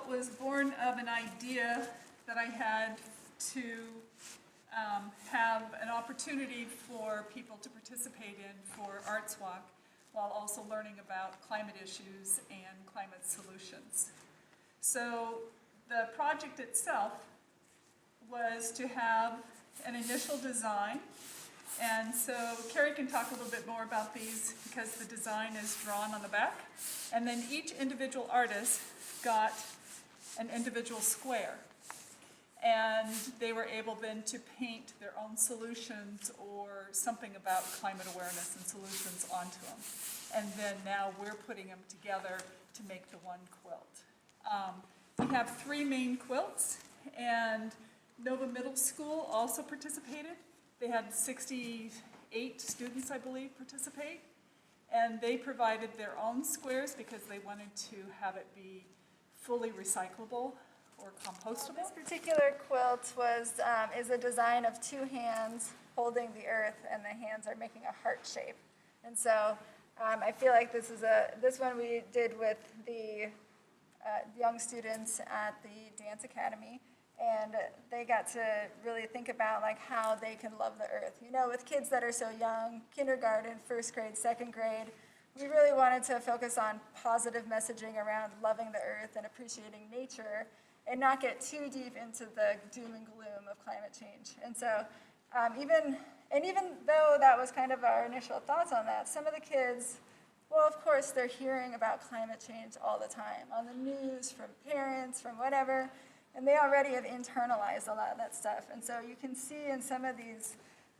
was born of an idea that I had to have an opportunity for people to participate in for Arts Walk while also learning about climate issues and climate solutions. So the project itself was to have an initial design, and so Carrie can talk a little bit more about these because the design is drawn on the back, and then each individual artist got an individual square, and they were able then to paint their own solutions or something about climate awareness and solutions onto them. And then now we're putting them together to make the one quilt. We have 3 main quilts, and Nova Middle School also participated. They had 68 students, I believe, participate, and they provided their own squares because they wanted to have it be fully recyclable or compostable. This particular quilt is a design of 2 hands holding the earth, and the hands are making a heart shape. And so I feel like this one we did with the young students at the Dance Academy, and they got to really think about like how they can love the earth. You know, with kids that are so young, kindergarten, 1st grade, 2nd grade, we really wanted to focus on positive messaging around loving the earth and appreciating nature and not get too deep into the doom and gloom of climate change. And so even though that was kind of our initial thoughts on that, some of the kids, well, of course, they're hearing about climate change all the time on the news, from parents, from whatever, and they already have internalized a lot of that stuff. And so you can see in some of these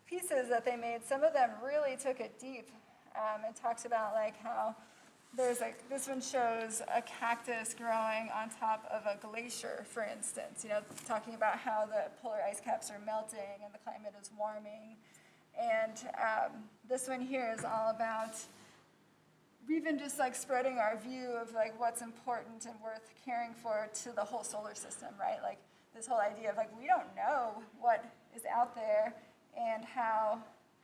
pieces that they made, some of them really took it deep and talks about like how there's like, this one shows a cactus growing on top of a glacier, for instance, you know, talking about how the polar ice caps are melting and the climate is warming. And this one here is all about even just like spreading our view of like what's important and worth caring for to the whole solar system, right? Like this whole idea of like we don't know what is out there and how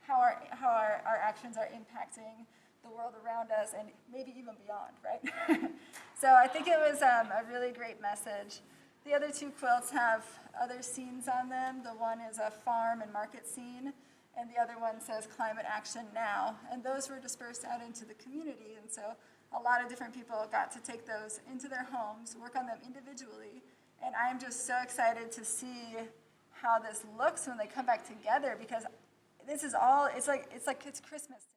our actions are impacting the world around us and maybe even beyond, right? So I think it was a really great message. The other 2 quilts have other scenes on them. The one is a farm and market scene, and the other one says Climate Action Now. And those were dispersed out into the community, and so a lot of different people got to take those into their homes, work on them individually, and I'm just so excited to see how this looks when they come back together, because this is all, it's like it's Christmas.